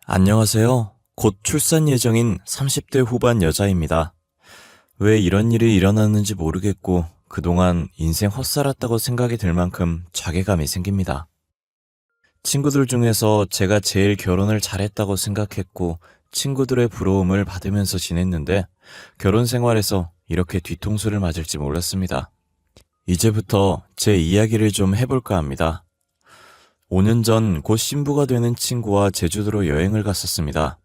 안녕하세요. 곧 출산 예정인 30대 후반 여자입니다. 왜 이런 일이 일어났는지 모르겠고 그동안 인생 헛살았다고 생각이 들 만큼 자괴감이 생깁니다. 친구들 중에서 제가 제일 결혼을 잘했다고 생각했고 친구들의 부러움을 받으면서 지냈는데 결혼 생활에서 이렇게 뒤통수를 맞을지 몰랐습니다. 이제부터 제 이야기를 좀 해볼까 합니다. 5년 전 곧 신부가 되는 친구와 제주도로 여행을 갔었습니다.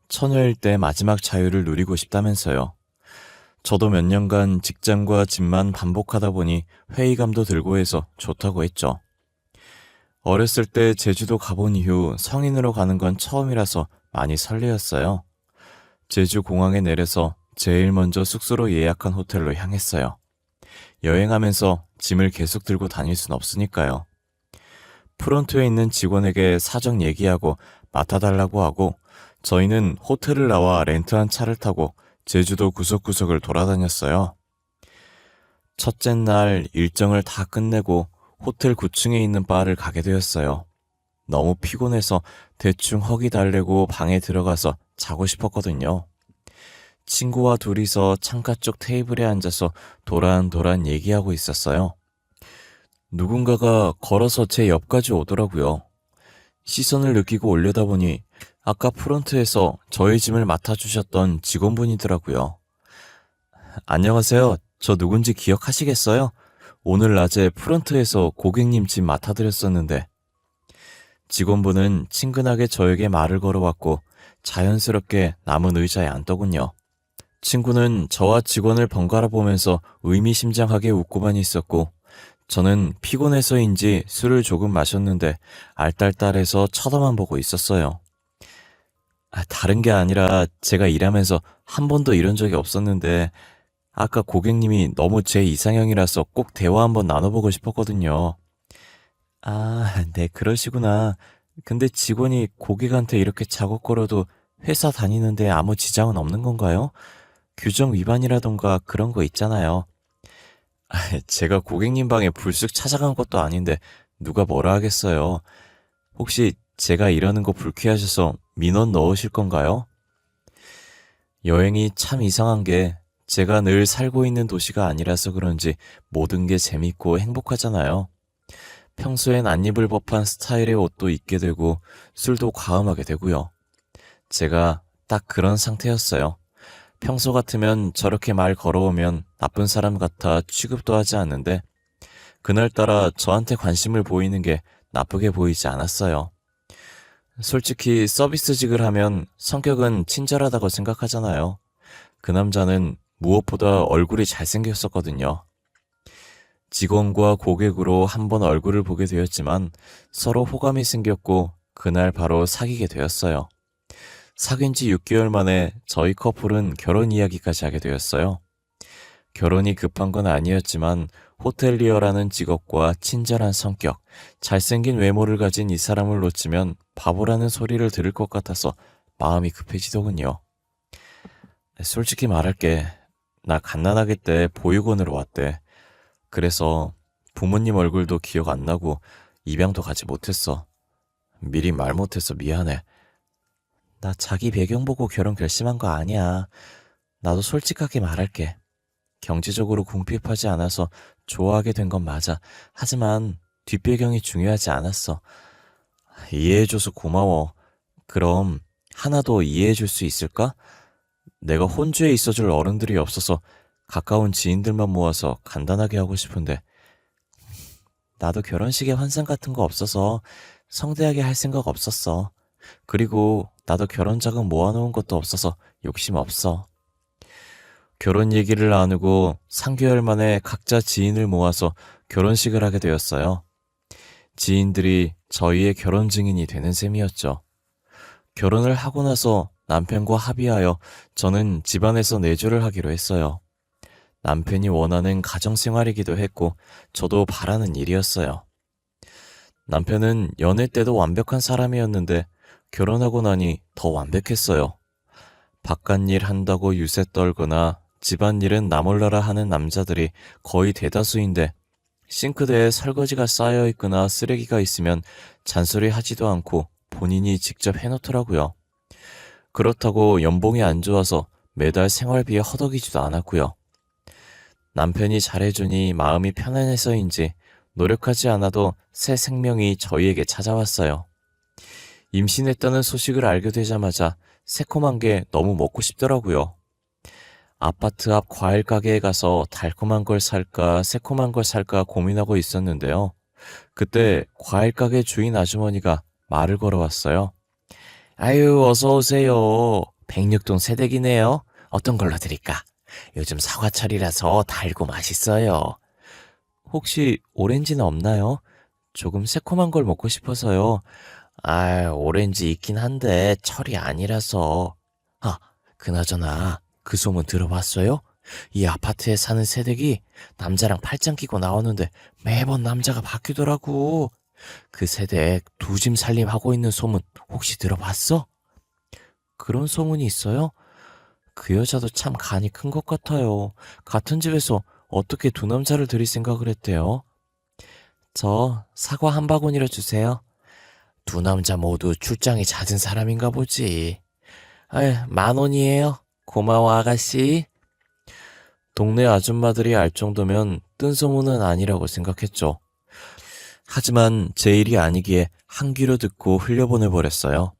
처녀일 때 마지막 자유를 누리고 싶다면서요. 저도 몇 년간 직장과 집만 반복하다 보니 회의감도 들고 해서 좋다고 했죠. 어렸을 때 제주도 가본 이후 성인으로 가는 건 처음이라서 많이 설레었어요. 제주 공항에 내려서 제일 먼저 숙소로 예약한 호텔로 향했어요. 여행하면서 짐을 계속 들고 다닐 순 없으니까요. 프론트에 있는 직원에게 사정 얘기하고 맡아달라고 하고 저희는 호텔을 나와 렌트한 차를 타고 제주도 구석구석을 돌아다녔어요. 첫째 날 일정을 다 끝내고 호텔 9층에 있는 바를 가게 되었어요. 너무 피곤해서 대충 허기 달래고 방에 들어가서 자고 싶었거든요. 친구와 둘이서 창가 쪽 테이블에 앉아서 도란도란 얘기하고 있었어요. 누군가가 걸어서 제 옆까지 오더라고요. 시선을 느끼고 올려다보니 아까 프론트에서 저희 짐을 맡아주셨던 직원분이더라고요. 안녕하세요. 저 누군지 기억하시겠어요? 오늘 낮에 프론트에서 고객님 짐 맡아드렸었는데. 직원분은 친근하게 저에게 말을 걸어왔고 자연스럽게 남은 의자에 앉더군요. 친구는 저와 직원을 번갈아 보면서 의미심장하게 웃고만 있었고 저는 피곤해서인지 술을 조금 마셨는데 알딸딸해서 쳐다만 보고 있었어요. 다른 게 아니라 제가 일하면서 한 번도 이런 적이 없었는데 아까 고객님이 너무 제 이상형이라서 꼭 대화 한번 나눠보고 싶었거든요. 네, 그러시구나. 근데 직원이 고객한테 이렇게 작업 걸어도 회사 다니는데 아무 지장은 없는 건가요? 규정 위반이라던가 그런 거 있잖아요. 제가 고객님 방에 불쑥 찾아간 것도 아닌데 누가 뭐라 하겠어요. 혹시 제가 이러는 거 불쾌하셔서 민원 넣으실 건가요? 여행이 참 이상한 게 제가 늘 살고 있는 도시가 아니라서 그런지 모든 게 재밌고 행복하잖아요. 평소엔 안 입을 법한 스타일의 옷도 입게 되고 술도 과음하게 되고요. 제가 딱 그런 상태였어요. 평소 같으면 저렇게 말 걸어오면 나쁜 사람 같아 취급도 하지 않는데 그날따라 저한테 관심을 보이는 게 나쁘게 보이지 않았어요. 솔직히 서비스직을 하면 성격은 친절하다고 생각하잖아요. 그 남자는 무엇보다 얼굴이 잘생겼었거든요. 직원과 고객으로 한 번 얼굴을 보게 되었지만 서로 호감이 생겼고 그날 바로 사귀게 되었어요. 사귄 지 6개월 만에 저희 커플은 결혼 이야기까지 하게 되었어요. 결혼이 급한 건 아니었지만 호텔리어라는 직업과 친절한 성격, 잘생긴 외모를 가진 이 사람을 놓치면 바보라는 소리를 들을 것 같아서 마음이 급해지더군요. 솔직히 말할게. 나 갓난아기 때 보육원으로 왔대. 그래서 부모님 얼굴도 기억 안 나고 입양도 가지 못했어. 미리 말 못해서 미안해. 나 자기 배경 보고 결혼 결심한 거 아니야. 나도 솔직하게 말할게. 경제적으로 궁핍하지 않아서 좋아하게 된 건 맞아. 하지만 뒷배경이 중요하지 않았어. 이해해줘서 고마워. 그럼 하나 더 이해해줄 수 있을까? 내가 혼주에 있어줄 어른들이 없어서 가까운 지인들만 모아서 간단하게 하고 싶은데 나도 결혼식에 환상 같은 거 없어서 성대하게 할 생각 없었어. 그리고 나도 결혼 자금 모아놓은 것도 없어서 욕심 없어. 결혼 얘기를 나누고 3개월 만에 각자 지인을 모아서 결혼식을 하게 되었어요. 지인들이 저희의 결혼 증인이 되는 셈이었죠. 결혼을 하고 나서 남편과 합의하여 저는 집안에서 내조를 하기로 했어요. 남편이 원하는 가정생활이기도 했고 저도 바라는 일이었어요. 남편은 연애 때도 완벽한 사람이었는데 결혼하고 나니 더 완벽했어요. 바깥일 한다고 유세 떨거나 집안일은 나 몰라라 하는 남자들이 거의 대다수인데 싱크대에 설거지가 쌓여있거나 쓰레기가 있으면 잔소리 하지도 않고 본인이 직접 해놓더라고요. 그렇다고 연봉이 안 좋아서 매달 생활비에 허덕이지도 않았고요. 남편이 잘해주니 마음이 편안해서인지 노력하지 않아도 새 생명이 저희에게 찾아왔어요. 임신했다는 소식을 알게 되자마자 새콤한 게 너무 먹고 싶더라고요. 아파트 앞 과일 가게에 가서 달콤한 걸 살까 새콤한 걸 살까 고민하고 있었는데요. 그때 과일 가게 주인 아주머니가 말을 걸어왔어요. 아유, 어서 오세요. 백육동 새댁이네요. 어떤 걸로 드릴까? 요즘 사과철이라서 달고 맛있어요. 혹시 오렌지는 없나요? 조금 새콤한 걸 먹고 싶어서요. 아, 오렌지 있긴 한데 철이 아니라서. 아, 그나저나 그 소문 들어봤어요? 이 아파트에 사는 새댁이 남자랑 팔짱 끼고 나오는데 매번 남자가 바뀌더라고. 그 새댁 두 짐 살림하고 있는 소문 혹시 들어봤어? 그런 소문이 있어요? 그 여자도 참 간이 큰 것 같아요. 같은 집에서 어떻게 두 남자를 들일 생각을 했대요? 저 사과 한 바구니로 주세요. 두 남자 모두 출장이 잦은 사람인가 보지. 아유, 10,000원이에요. 고마워, 아가씨. 동네 아줌마들이 알 정도면 뜬 소문은 아니라고 생각했죠. 하지만 제 일이 아니기에 한 귀로 듣고 흘려보내버렸어요.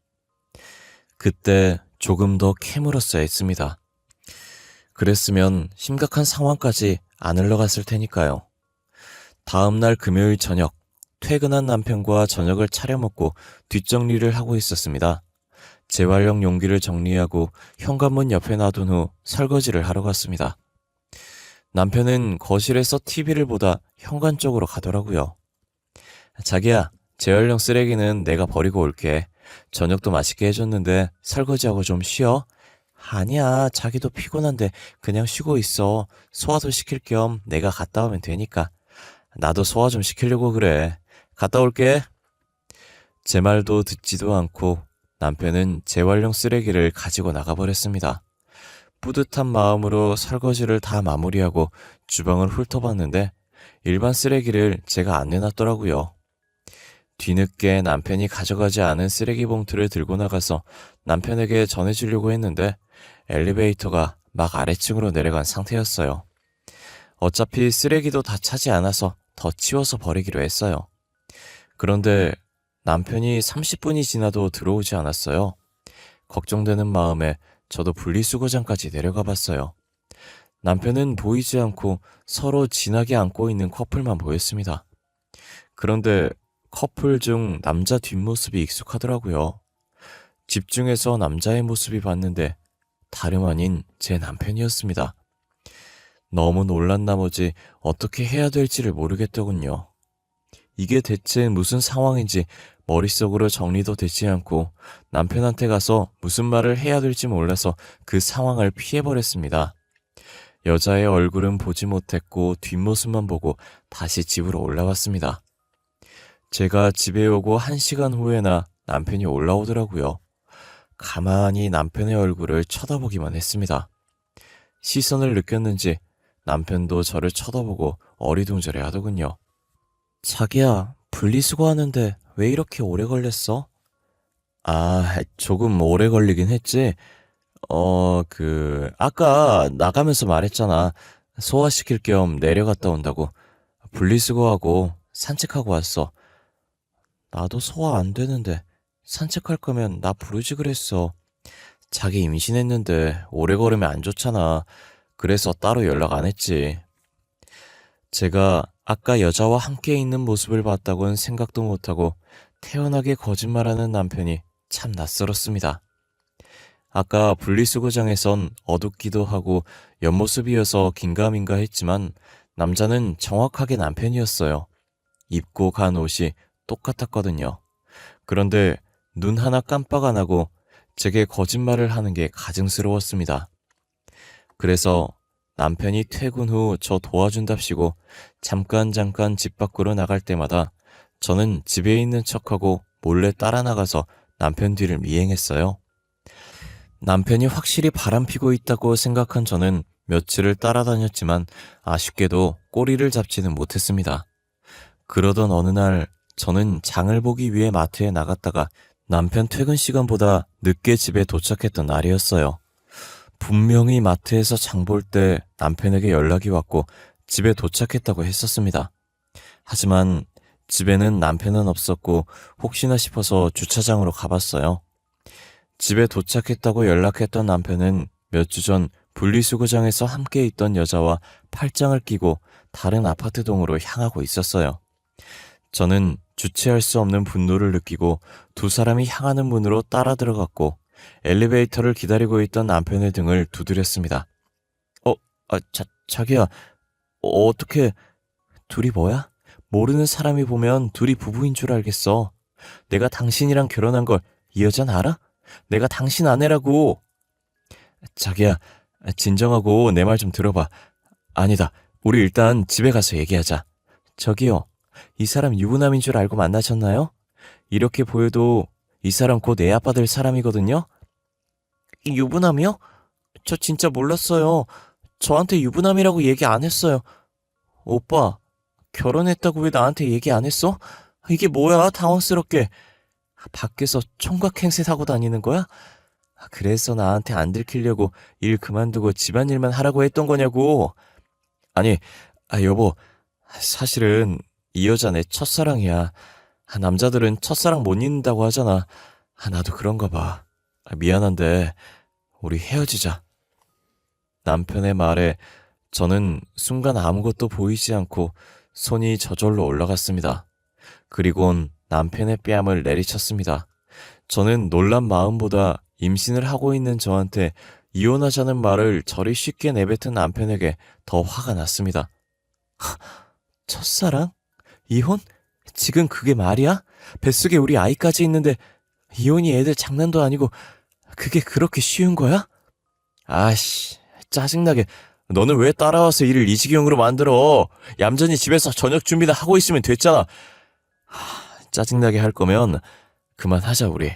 그때 조금 더 캐물었어야 했습니다. 그랬으면 심각한 상황까지 안 흘러갔을 테니까요. 다음날 금요일 저녁, 퇴근한 남편과 저녁을 차려 먹고 뒷정리를 하고 있었습니다. 재활용 용기를 정리하고 현관문 옆에 놔둔 후 설거지를 하러 갔습니다. 남편은 거실에서 TV를 보다 현관 쪽으로 가더라고요. 자기야, 재활용 쓰레기는 내가 버리고 올게. 저녁도 맛있게 해줬는데 설거지하고 좀 쉬어. 아니야, 자기도 피곤한데 그냥 쉬고 있어. 소화도 시킬 겸 내가 갔다 오면 되니까. 나도 소화 좀 시키려고 그래. 갔다 올게. 제 말도 듣지도 않고 남편은 재활용 쓰레기를 가지고 나가버렸습니다. 뿌듯한 마음으로 설거지를 다 마무리하고 주방을 훑어봤는데 일반 쓰레기를 제가 안 내놨더라고요. 뒤늦게 남편이 가져가지 않은 쓰레기 봉투를 들고 나가서 남편에게 전해주려고 했는데 엘리베이터가 막 아래층으로 내려간 상태였어요. 어차피 쓰레기도 다 차지 않아서 더 치워서 버리기로 했어요. 그런데 남편이 30분이 지나도 들어오지 않았어요. 걱정되는 마음에 저도 분리수거장까지 내려가 봤어요. 남편은 보이지 않고 서로 진하게 안고 있는 커플만 보였습니다. 그런데 커플 중 남자 뒷모습이 익숙하더라고요. 집중해서 남자의 모습이 봤는데 다름 아닌 제 남편이었습니다. 너무 놀란 나머지 어떻게 해야 될지를 모르겠더군요. 이게 대체 무슨 상황인지 머릿속으로 정리도 되지 않고 남편한테 가서 무슨 말을 해야 될지 몰라서 그 상황을 피해버렸습니다. 여자의 얼굴은 보지 못했고 뒷모습만 보고 다시 집으로 올라왔습니다. 제가 집에 오고 1시간 후에나 남편이 올라오더라고요. 가만히 남편의 얼굴을 쳐다보기만 했습니다. 시선을 느꼈는지 남편도 저를 쳐다보고 어리둥절해 하더군요. 자기야, 분리수거하는데 왜 이렇게 오래 걸렸어? 아, 조금 오래 걸리긴 했지. 아까 나가면서 말했잖아. 소화시킬 겸 내려갔다 온다고. 분리수거하고 산책하고 왔어. 나도 소화 안 되는데 산책할 거면 나 부르지 그랬어. 자기 임신했는데 오래 걸으면 안 좋잖아. 그래서 따로 연락 안 했지. 제가 아까 여자와 함께 있는 모습을 봤다고는 생각도 못하고 태연하게 거짓말하는 남편이 참 낯설었습니다. 아까 분리수거장에선 어둡기도 하고 옆모습이어서 긴가민가 했지만 남자는 정확하게 남편이었어요. 입고 간 옷이 똑같았거든요. 그런데 눈 하나 깜빡 안 하고 제게 거짓말을 하는 게 가증스러웠습니다. 그래서 남편이 퇴근 후 저 도와준답시고 잠깐 집 밖으로 나갈 때마다 저는 집에 있는 척하고 몰래 따라 나가서 남편 뒤를 미행했어요. 남편이 확실히 바람피고 있다고 생각한 저는 며칠을 따라다녔지만 아쉽게도 꼬리를 잡지는 못했습니다. 그러던 어느 날 저는 장을 보기 위해 마트에 나갔다가 남편 퇴근 시간보다 늦게 집에 도착했던 날이었어요. 분명히 마트에서 장 볼 때 남편에게 연락이 왔고 집에 도착했다고 했었습니다. 하지만 집에는 남편은 없었고 혹시나 싶어서 주차장으로 가봤어요. 집에 도착했다고 연락했던 남편은 몇 주 전 분리수거장에서 함께 있던 여자와 팔짱을 끼고 다른 아파트 동으로 향하고 있었어요. 저는 주체할 수 없는 분노를 느끼고 두 사람이 향하는 문으로 따라 들어갔고 엘리베이터를 기다리고 있던 남편의 등을 두드렸습니다. 자기야, 어떻게, 둘이 뭐야? 모르는 사람이 보면 둘이 부부인 줄 알겠어. 내가 당신이랑 결혼한 걸 이 여자는 알아? 내가 당신 아내라고. 자기야, 진정하고 내 말 좀 들어봐. 아니다, 우리 일단 집에 가서 얘기하자. 저기요, 이 사람 유부남인 줄 알고 만나셨나요? 이렇게 보여도 이 사람 곧 애 아빠 될 사람이거든요? 유부남이요? 저 진짜 몰랐어요. 저한테 유부남이라고 얘기 안 했어요. 오빠, 결혼했다고 왜 나한테 얘기 안 했어? 이게 뭐야, 당황스럽게. 밖에서 총각 행세 하고 다니는 거야? 그래서 나한테 안 들키려고 일 그만두고 집안일만 하라고 했던 거냐고. 아니, 여보, 사실은 이 여자 내 첫사랑이야. 남자들은 첫사랑 못 잊는다고 하잖아. 나도 그런가 봐. 미안한데 우리 헤어지자. 남편의 말에 저는 순간 아무것도 보이지 않고 손이 저절로 올라갔습니다. 그리곤 남편의 뺨을 내리쳤습니다. 저는 놀란 마음보다 임신을 하고 있는 저한테 이혼하자는 말을 저리 쉽게 내뱉은 남편에게 더 화가 났습니다. 첫사랑? 이혼? 지금 그게 말이야? 뱃속에 우리 아이까지 있는데 이혼이 애들 장난도 아니고 그게 그렇게 쉬운 거야? 아씨, 짜증나게. 너는 왜 따라와서 일을 이 지경으로 만들어? 얌전히 집에서 저녁 준비나 하고 있으면 됐잖아. 짜증나게 할 거면 그만하자 우리.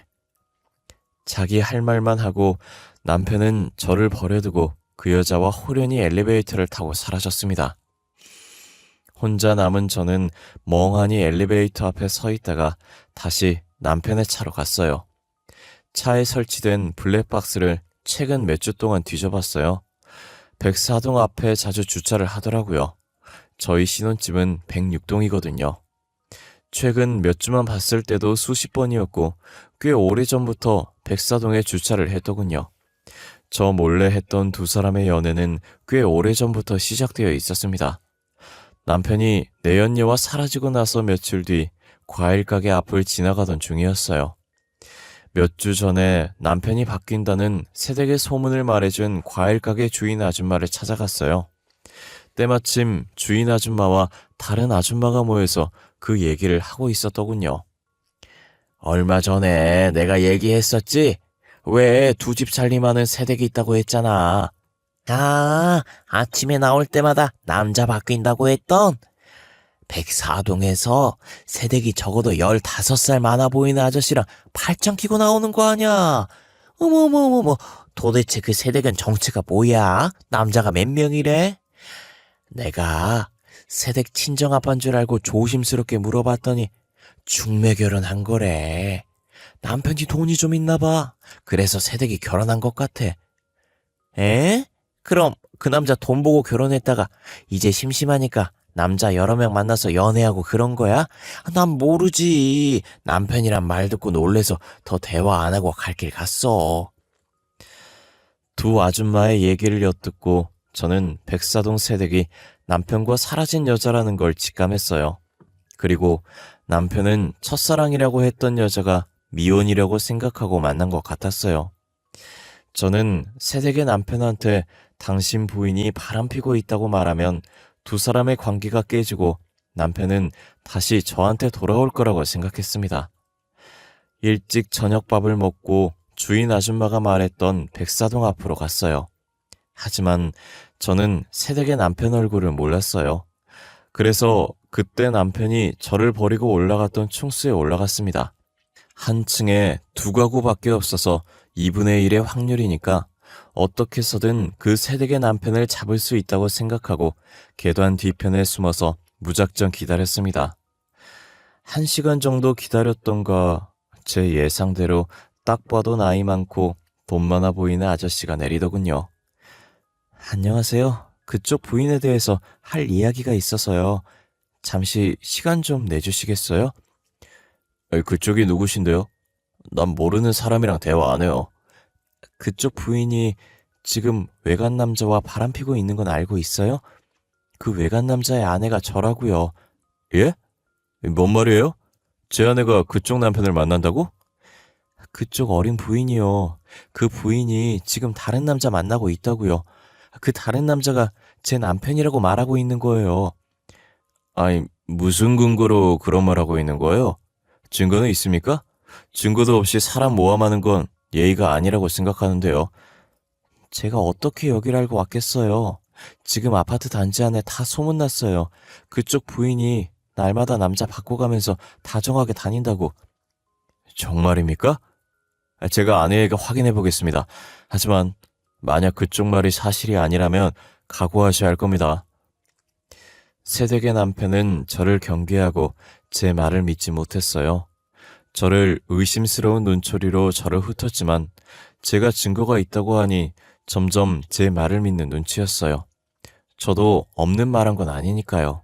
자기 할 말만 하고 남편은 저를 버려두고 그 여자와 호련히 엘리베이터를 타고 사라졌습니다. 혼자 남은 저는 멍하니 엘리베이터 앞에 서 있다가 다시 남편의 차로 갔어요. 차에 설치된 블랙박스를 최근 몇 주 동안 뒤져봤어요. 104동 앞에 자주 주차를 하더라고요. 저희 신혼집은 106동이거든요. 최근 몇 주만 봤을 때도 수십 번이었고 꽤 오래전부터 104동에 주차를 했더군요. 저 몰래 했던 두 사람의 연애는 꽤 오래전부터 시작되어 있었습니다. 남편이 내연녀와 사라지고 나서 며칠 뒤 과일 가게 앞을 지나가던 중이었어요. 몇 주 전에 남편이 바뀐다는 새댁의 소문을 말해준 과일 가게 주인 아줌마를 찾아갔어요. 때마침 주인 아줌마와 다른 아줌마가 모여서 그 얘기를 하고 있었더군요. 얼마 전에 내가 얘기했었지? 왜 두 집 살림하는 새댁이 있다고 했잖아. 아침에 나올 때마다 남자 바뀐다고 했던 104동에서 새댁이 적어도 15살 많아 보이는 아저씨랑 팔짱 끼고 나오는 거 아냐? 어머머머머, 도대체 그 새댁은 정체가 뭐야? 남자가 몇 명이래? 내가 새댁 친정아빠인 줄 알고 조심스럽게 물어봤더니 중매 결혼한 거래. 남편이 돈이 좀 있나 봐. 그래서 새댁이 결혼한 것 같아. 에? 그럼 그 남자 돈 보고 결혼했다가 이제 심심하니까 남자 여러 명 만나서 연애하고 그런 거야? 난 모르지. 남편이란 말 듣고 놀래서 더 대화 안 하고 갈 길 갔어. 두 아줌마의 얘기를 엿듣고 저는 104동 새댁이 남편과 사라진 여자라는 걸 직감했어요. 그리고 남편은 첫사랑이라고 했던 여자가 미혼이라고 생각하고 만난 것 같았어요. 저는 새댁의 남편한테 당신 부인이 바람피고 있다고 말하면 두 사람의 관계가 깨지고 남편은 다시 저한테 돌아올 거라고 생각했습니다. 일찍 저녁밥을 먹고 주인 아줌마가 말했던 104동 앞으로 갔어요. 하지만 저는 새댁의 남편 얼굴을 몰랐어요. 그래서 그때 남편이 저를 버리고 올라갔던 충수에 올라갔습니다. 한 층에 두 가구밖에 없어서 2분의 1의 확률이니까 어떻게 해서든 그 새댁의 남편을 잡을 수 있다고 생각하고 계단 뒤편에 숨어서 무작정 기다렸습니다. 1시간 정도 기다렸던가 제 예상대로 딱 봐도 나이 많고 돈 많아 보이는 아저씨가 내리더군요. 안녕하세요. 그쪽 부인에 대해서 할 이야기가 있어서요. 잠시 시간 좀 내주시겠어요? 그쪽이 누구신데요? 난 모르는 사람이랑 대화 안 해요. 그쪽 부인이 지금 외간 남자와 바람피고 있는 건 알고 있어요? 그 외간 남자의 아내가 저라고요. 예? 뭔 말이에요? 제 아내가 그쪽 남편을 만난다고? 그쪽 어린 부인이요. 그 부인이 지금 다른 남자 만나고 있다고요. 그 다른 남자가 제 남편이라고 말하고 있는 거예요. 아니, 무슨 근거로 그런 말 하고 있는 거예요? 증거는 있습니까? 증거도 없이 사람 모함하는 건 예의가 아니라고 생각하는데요. 제가 어떻게 여길 알고 왔겠어요? 지금 아파트 단지 안에 다 소문났어요. 그쪽 부인이 날마다 남자 바꿔가면서 다정하게 다닌다고. 정말입니까? 제가 아내에게 확인해 보겠습니다. 하지만 만약 그쪽 말이 사실이 아니라면 각오하셔야 할 겁니다. 새댁의 남편은 저를 경계하고 제 말을 믿지 못했어요. 저를 의심스러운 눈초리로 저를 훑었지만 제가 증거가 있다고 하니 점점 제 말을 믿는 눈치였어요. 저도 없는 말 한 건 아니니까요.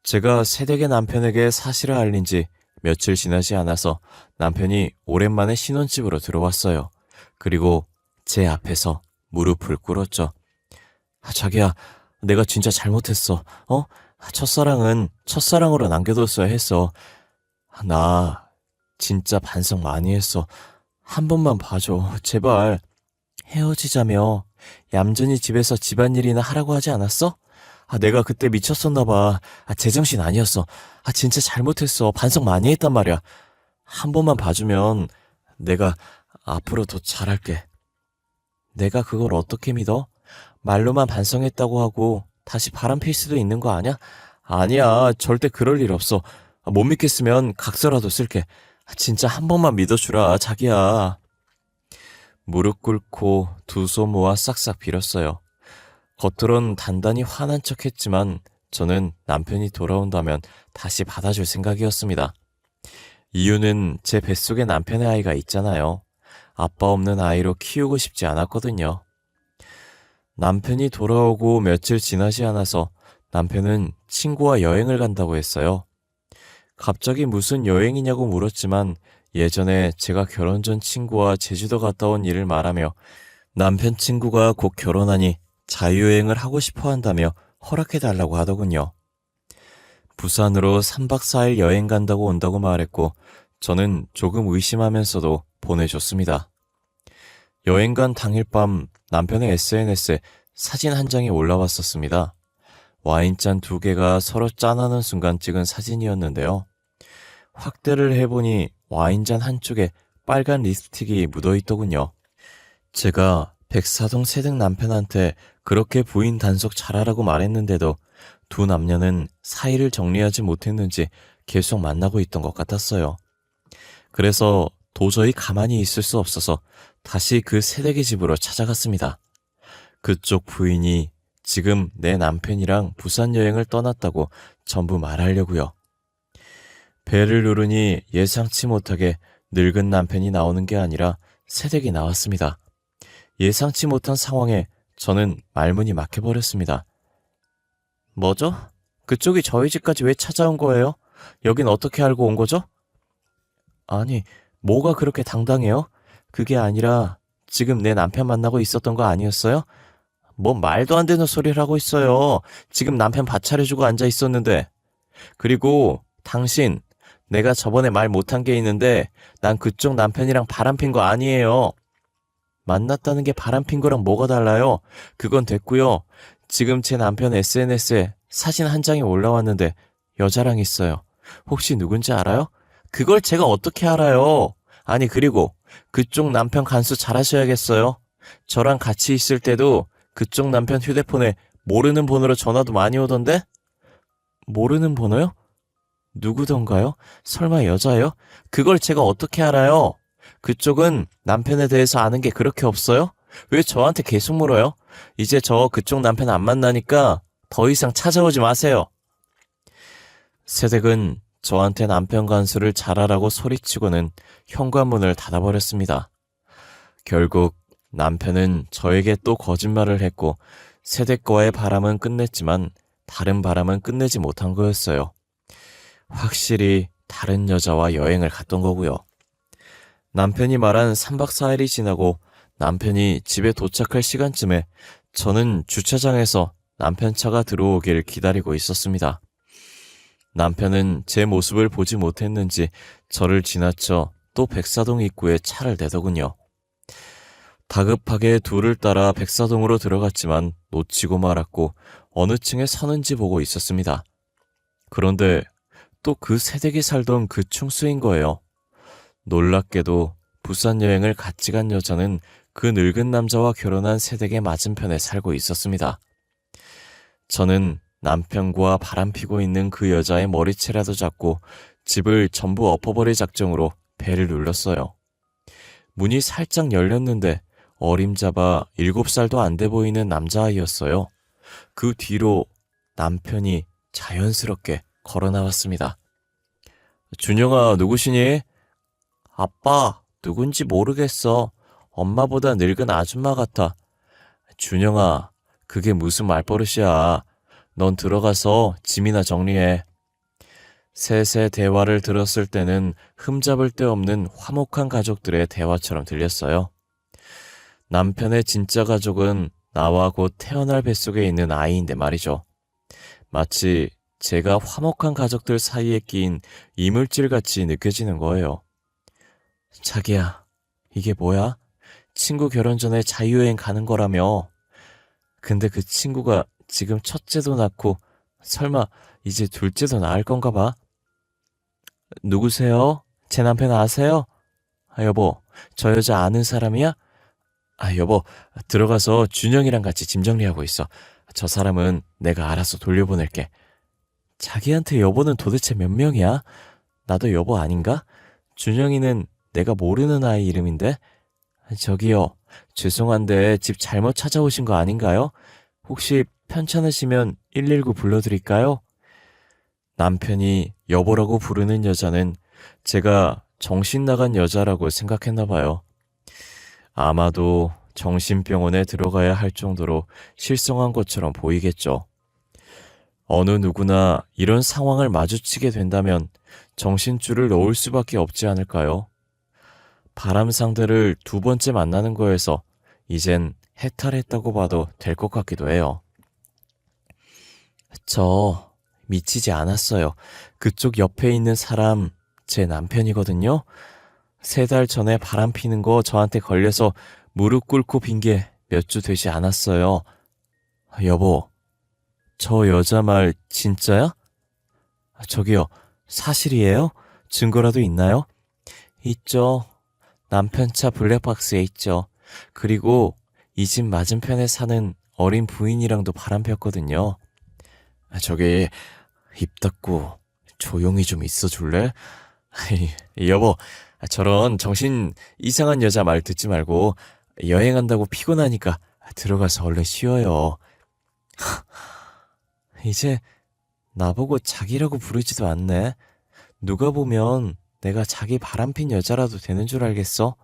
제가 새댁의 남편에게 사실을 알린 지 며칠 지나지 않아서 남편이 오랜만에 신혼집으로 들어왔어요. 그리고 제 앞에서 무릎을 꿇었죠. 자기야, 내가 진짜 잘못했어. 첫사랑은 첫사랑으로 남겨뒀어야 했어. 나 진짜 반성 많이 했어. 한 번만 봐줘. 제발. 헤어지자며 얌전히 집에서 집안일이나 하라고 하지 않았어? 내가 그때 미쳤었나 봐. 제정신 아니었어. 진짜 잘못했어. 반성 많이 했단 말이야. 한 번만 봐주면 내가 앞으로 더 잘할게. 내가 그걸 어떻게 믿어? 말로만 반성했다고 하고 다시 바람필 수도 있는 거 아니야? 아니야. 절대 그럴 일 없어. 못 믿겠으면 각서라도 쓸게. 진짜 한 번만 믿어주라, 자기야. 무릎 꿇고 두 손 모아 싹싹 빌었어요. 겉으론 단단히 화난 척했지만 저는 남편이 돌아온다면 다시 받아줄 생각이었습니다. 이유는 제 뱃속에 남편의 아이가 있잖아요. 아빠 없는 아이로 키우고 싶지 않았거든요. 남편이 돌아오고 며칠 지나지 않아서 남편은 친구와 여행을 간다고 했어요. 갑자기 무슨 여행이냐고 물었지만 예전에 제가 결혼 전 친구와 제주도 갔다 온 일을 말하며 남편 친구가 곧 결혼하니 자유여행을 하고 싶어 한다며 허락해달라고 하더군요. 부산으로 3박 4일 여행 간다고 온다고 말했고 저는 조금 의심하면서도 보내줬습니다. 여행 간 당일 밤 남편의 SNS에 사진 한 장이 올라왔었습니다. 와인잔 2개가 서로 짠하는 순간 찍은 사진이었는데요. 확대를 해보니 와인잔 한쪽에 빨간 립스틱이 묻어있더군요. 제가 백사동 새댁 남편한테 그렇게 부인 단속 잘하라고 말했는데도 두 남녀는 사이를 정리하지 못했는지 계속 만나고 있던 것 같았어요. 그래서 도저히 가만히 있을 수 없어서 다시 그 새댁의 집으로 찾아갔습니다. 그쪽 부인이 지금 내 남편이랑 부산 여행을 떠났다고 전부 말하려고요. 배를 누르니 예상치 못하게 늙은 남편이 나오는 게 아니라 새댁이 나왔습니다. 예상치 못한 상황에 저는 말문이 막혀버렸습니다. 뭐죠? 그쪽이 저희 집까지 왜 찾아온 거예요? 여긴 어떻게 알고 온 거죠? 아니, 뭐가 그렇게 당당해요? 그게 아니라 지금 내 남편 만나고 있었던 거 아니었어요? 뭐 말도 안 되는 소리를 하고 있어요. 지금 남편 밥 차려주고 앉아 있었는데. 그리고 당신, 내가 저번에 말 못한 게 있는데 난 그쪽 남편이랑 바람핀 거 아니에요. 만났다는 게 바람핀 거랑 뭐가 달라요? 그건 됐고요. 지금 제 남편 SNS에 사진 한 장이 올라왔는데 여자랑 있어요. 혹시 누군지 알아요? 그걸 제가 어떻게 알아요? 아니 그리고 그쪽 남편 간수 잘하셔야겠어요. 저랑 같이 있을 때도 그쪽 남편 휴대폰에 모르는 번호로 전화도 많이 오던데? 모르는 번호요? 누구던가요? 설마 여자예요? 그걸 제가 어떻게 알아요? 그쪽은 남편에 대해서 아는 게 그렇게 없어요? 왜 저한테 계속 물어요? 이제 저 그쪽 남편 안 만나니까 더 이상 찾아오지 마세요. 새댁은 저한테 남편 간수를 잘하라고 소리치고는 현관문을 닫아버렸습니다. 결국 남편은 저에게 또 거짓말을 했고 새댁과의 바람은 끝냈지만 다른 바람은 끝내지 못한 거였어요. 확실히 다른 여자와 여행을 갔던 거고요. 남편이 말한 3박 4일이 지나고 남편이 집에 도착할 시간쯤에 저는 주차장에서 남편 차가 들어오길 기다리고 있었습니다. 남편은 제 모습을 보지 못했는지 저를 지나쳐 또 백사동 입구에 차를 내더군요. 다급하게 둘을 따라 백사동으로 들어갔지만 놓치고 말았고 어느 층에 서는지 보고 있었습니다. 그런데 또 그 새댁이 살던 그 충수인 거예요. 놀랍게도 부산 여행을 같이 간 여자는 그 늙은 남자와 결혼한 새댁의 맞은편에 살고 있었습니다. 저는 남편과 바람피고 있는 그 여자의 머리채라도 잡고 집을 전부 엎어버릴 작정으로 배를 눌렀어요. 문이 살짝 열렸는데 어림잡아 7살도 안 돼 보이는 남자아이였어요. 그 뒤로 남편이 자연스럽게 걸어 나왔습니다. 준영아, 누구시니? 아빠, 누군지 모르겠어. 엄마보다 늙은 아줌마 같아. 준영아, 그게 무슨 말버릇이야. 넌 들어가서 짐이나 정리해. 셋의 대화를 들었을 때는 흠잡을 데 없는 화목한 가족들의 대화처럼 들렸어요. 남편의 진짜 가족은 나와 곧 태어날 뱃속에 있는 아이인데 말이죠. 마치 제가 화목한 가족들 사이에 끼인 이물질같이 느껴지는 거예요. 자기야, 이게 뭐야? 친구 결혼 전에 자유여행 가는 거라며. 근데 그 친구가 지금 첫째도 낳고 설마 이제 둘째도 낳을 건가 봐. 누구세요? 제 남편 아세요? 아, 여보, 저 여자 아는 사람이야? 아, 여보, 들어가서 준영이랑 같이 짐 정리하고 있어. 저 사람은 내가 알아서 돌려보낼게. 자기한테 여보는 도대체 몇 명이야? 나도 여보 아닌가? 준영이는 내가 모르는 아이 이름인데? 저기요, 죄송한데 집 잘못 찾아오신 거 아닌가요? 혹시 편찮으시면 119 불러드릴까요? 남편이 여보라고 부르는 여자는 제가 정신 나간 여자라고 생각했나 봐요. 아마도 정신병원에 들어가야 할 정도로 실성한 것처럼 보이겠죠. 어느 누구나 이런 상황을 마주치게 된다면 정신줄을 놓을 수밖에 없지 않을까요? 바람 상대를 두 번째 만나는 거에서 이젠 해탈했다고 봐도 될 것 같기도 해요. 저 미치지 않았어요. 그쪽 옆에 있는 사람 제 남편이거든요. 3달 전에 바람 피는 거 저한테 걸려서 무릎 꿇고 빈 게 몇 주 되지 않았어요. 여보, 저 여자 말 진짜야? 저기요, 사실이에요? 증거라도 있나요? 있죠. 남편 차 블랙박스에 있죠. 그리고 이 집 맞은편에 사는 어린 부인이랑도 바람 폈거든요. 저기 입 닫고 조용히 좀 있어 줄래? 여보, 저런 정신 이상한 여자 말 듣지 말고 여행한다고 피곤하니까 들어가서 얼른 쉬어요. 이제 나보고 자기라고 부르지도 않네. 누가 보면 내가 자기 바람핀 여자라도 되는 줄 알겠어?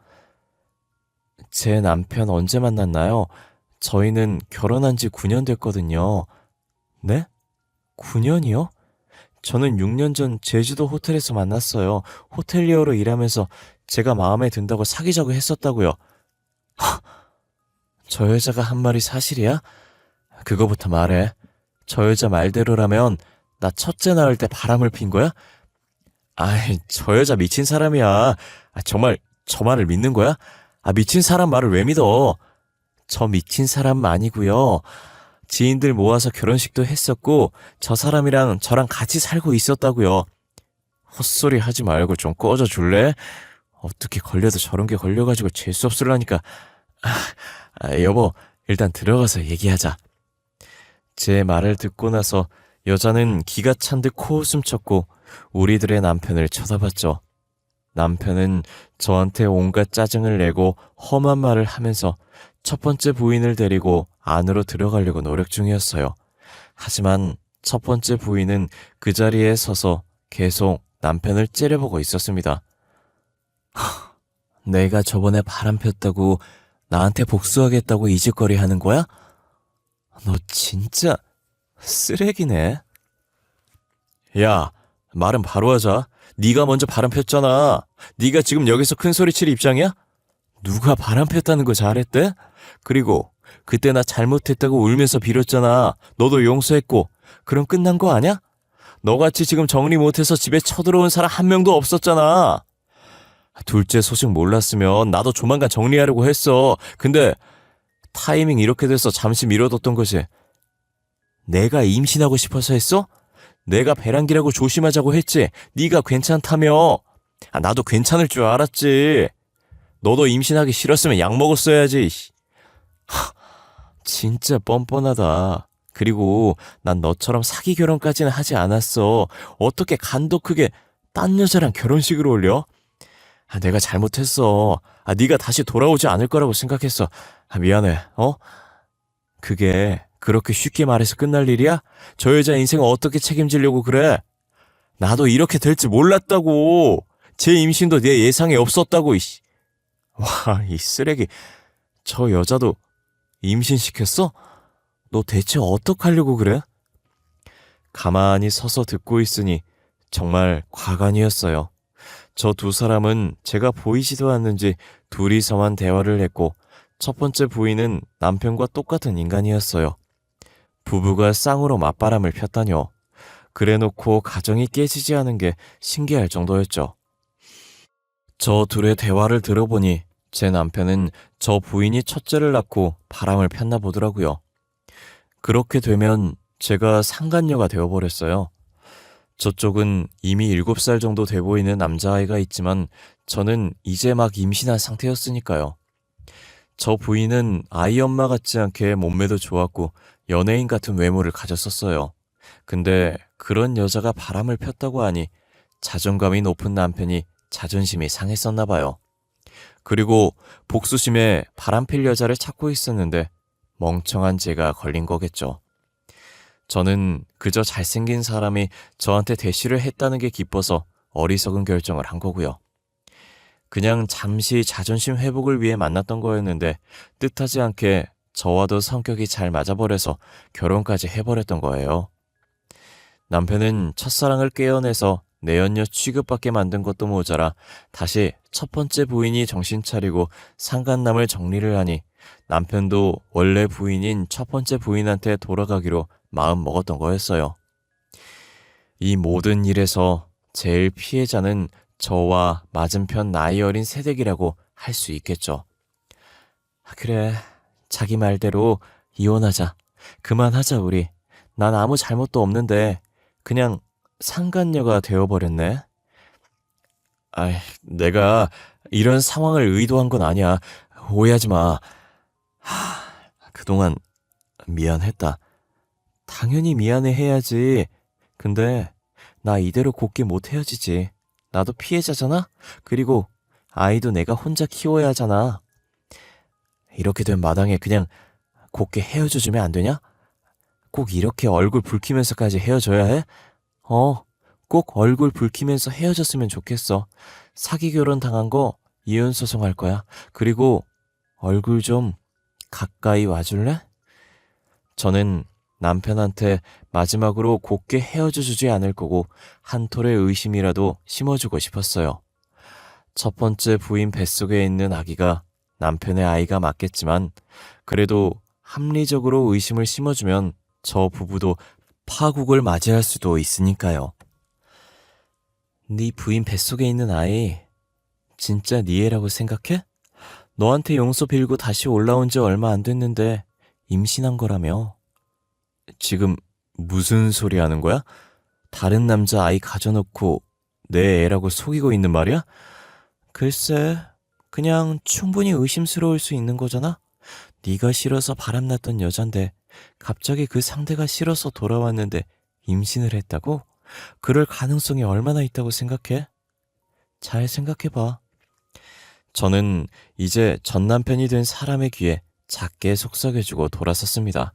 제 남편 언제 만났나요? 저희는 결혼한 지 9년 됐거든요. 네? 9년이요? 저는 6년 전 제주도 호텔에서 만났어요. 호텔리어로 일하면서 제가 마음에 든다고 사귀자고 했었다고요. 저 여자가 한 말이 사실이야? 그거부터 말해. 저 여자 말대로라면 나 첫째 낳을 때 바람을 핀 거야? 아이, 저 여자 미친 사람이야. 정말 저 말을 믿는 거야? 미친 사람 말을 왜 믿어? 저 미친 사람 아니고요. 지인들 모아서 결혼식도 했었고 저 사람이랑 저랑 같이 살고 있었다고요. 헛소리 하지 말고 좀 꺼져 줄래? 어떻게 걸려도 저런 게 걸려가지고 재수 없을라니까. 여보, 일단 들어가서 얘기하자. 제 말을 듣고 나서 여자는 기가 찬 듯 코웃음 쳤고 우리들의 남편을 쳐다봤죠. 남편은 저한테 온갖 짜증을 내고 험한 말을 하면서 첫 번째 부인을 데리고 안으로 들어가려고 노력 중이었어요. 하지만 첫 번째 부인은 그 자리에 서서 계속 남편을 째려보고 있었습니다. 내가 저번에 바람 폈다고 나한테 복수하겠다고 이짓거리 하는 거야? 너 진짜 쓰레기네. 야, 말은 바로 하자. 네가 먼저 바람 폈잖아. 네가 지금 여기서 큰 소리 칠 입장이야? 누가 바람 폈다는 거 잘했대? 그리고 그때 나 잘못했다고 울면서 빌었잖아. 너도 용서했고. 그럼 끝난 거 아냐? 너같이 지금 정리 못해서 집에 쳐들어온 사람 한 명도 없었잖아. 둘째 소식 몰랐으면 나도 조만간 정리하려고 했어. 근데 타이밍 이렇게 돼서 잠시 미뤄뒀던 거지. 내가 임신하고 싶어서 했어? 내가 배란기라고 조심하자고 했지. 네가 괜찮다며. 나도 괜찮을 줄 알았지. 너도 임신하기 싫었으면 약 먹었어야지. 진짜 뻔뻔하다. 그리고 난 너처럼 사기 결혼까지는 하지 않았어. 어떻게 간도 크게 딴 여자랑 결혼식을 올려? 내가 잘못했어. 네가 다시 돌아오지 않을 거라고 생각했어. 미안해. 그게 그렇게 쉽게 말해서 끝날 일이야? 저 여자 인생을 어떻게 책임지려고 그래? 나도 이렇게 될지 몰랐다고. 제 임신도 내 예상에 없었다고. 와, 이 쓰레기. 저 여자도 임신시켰어? 너 대체 어떡하려고 그래? 가만히 서서 듣고 있으니 정말 과간이었어요. 저 두 사람은 제가 보이지도 않는지 둘이서만 대화를 했고 첫 번째 부인은 남편과 똑같은 인간이었어요. 부부가 쌍으로 맞바람을 폈다뇨. 그래놓고 가정이 깨지지 않은 게 신기할 정도였죠. 저 둘의 대화를 들어보니 제 남편은 저 부인이 첫째를 낳고 바람을 폈나 보더라고요. 그렇게 되면 제가 상간녀가 되어버렸어요. 저쪽은 이미 7살 정도 돼 보이는 남자아이가 있지만 저는 이제 막 임신한 상태였으니까요. 저 부인은 아이 엄마 같지 않게 몸매도 좋았고 연예인 같은 외모를 가졌었어요. 근데 그런 여자가 바람을 폈다고 하니 자존감이 높은 남편이 자존심이 상했었나 봐요. 그리고 복수심에 바람필 여자를 찾고 있었는데 멍청한 제가 걸린 거겠죠. 저는 그저 잘생긴 사람이 저한테 대시를 했다는 게 기뻐서 어리석은 결정을 한 거고요. 그냥 잠시 자존심 회복을 위해 만났던 거였는데 뜻하지 않게 저와도 성격이 잘 맞아버려서 결혼까지 해버렸던 거예요. 남편은 첫사랑을 깨어내서 내연녀 취급받게 만든 것도 모자라 다시 첫 번째 부인이 정신 차리고 상간남을 정리를 하니 남편도 원래 부인인 첫 번째 부인한테 돌아가기로 마음 먹었던 거였어요. 이 모든 일에서 제일 피해자는 저와 맞은편 나이 어린 새댁이라고 할 수 있겠죠. 그래, 자기 말대로 이혼하자. 그만하자 우리. 난 아무 잘못도 없는데 그냥 상간녀가 되어버렸네. 내가 이런 상황을 의도한 건 아니야. 오해하지 마. 그동안 미안했다. 당연히 미안해 해야지. 근데 나 이대로 곱게 못 헤어지지. 나도 피해자잖아? 그리고 아이도 내가 혼자 키워야 하잖아. 이렇게 된 마당에 그냥 곱게 헤어져주면 안 되냐? 꼭 이렇게 얼굴 붉히면서까지 헤어져야 해? 꼭 얼굴 붉히면서 헤어졌으면 좋겠어. 사기 결혼 당한 거 이혼 소송할 거야. 그리고 얼굴 좀 가까이 와줄래? 저는 남편한테 마지막으로 곱게 헤어져 주지 않을 거고 한 톨의 의심이라도 심어주고 싶었어요. 첫 번째 부인 뱃속에 있는 아기가 남편의 아이가 맞겠지만 그래도 합리적으로 의심을 심어주면 저 부부도 파국을 맞이할 수도 있으니까요. 네 부인 뱃속에 있는 아이 진짜 네 애라고 생각해? 너한테 용서 빌고 다시 올라온 지 얼마 안 됐는데 임신한 거라며. 지금 무슨 소리 하는 거야? 다른 남자 아이 가져놓고 내 애라고 속이고 있는 말이야? 글쎄, 그냥 충분히 의심스러울 수 있는 거잖아? 네가 싫어서 바람났던 여잔데 갑자기 그 상대가 싫어서 돌아왔는데 임신을 했다고? 그럴 가능성이 얼마나 있다고 생각해? 잘 생각해봐. 저는 이제 전 남편이 된 사람의 귀에 작게 속삭여주고 돌아섰습니다.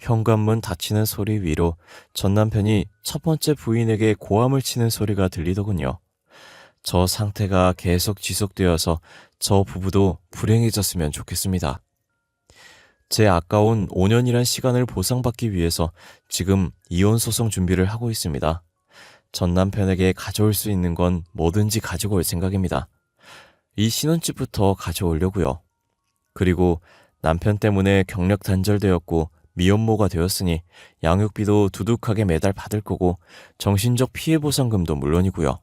현관문 닫히는 소리 위로 전 남편이 첫 번째 부인에게 고함을 치는 소리가 들리더군요. 저 상태가 계속 지속되어서 저 부부도 불행해졌으면 좋겠습니다. 제 아까운 5년이란 시간을 보상받기 위해서 지금 이혼 소송 준비를 하고 있습니다. 전 남편에게 가져올 수 있는 건 뭐든지 가지고 올 생각입니다. 이 신혼집부터 가져오려고요. 그리고 남편 때문에 경력 단절되었고 미혼모가 되었으니 양육비도 두둑하게 매달 받을 거고 정신적 피해 보상금도 물론이고요.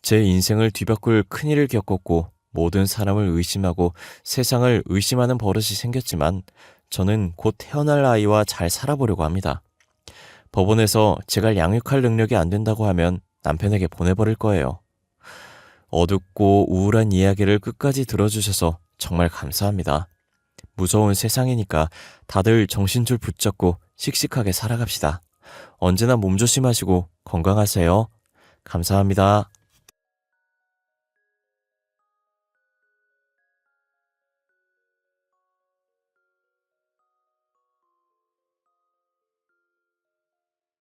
제 인생을 뒤바꿀 큰일을 겪었고 모든 사람을 의심하고 세상을 의심하는 버릇이 생겼지만 저는 곧 태어날 아이와 잘 살아보려고 합니다. 법원에서 제가 양육할 능력이 안 된다고 하면 남편에게 보내버릴 거예요. 어둡고 우울한 이야기를 끝까지 들어주셔서 정말 감사합니다. 무서운 세상이니까 다들 정신줄 붙잡고 씩씩하게 살아갑시다. 언제나 몸조심하시고 건강하세요. 감사합니다.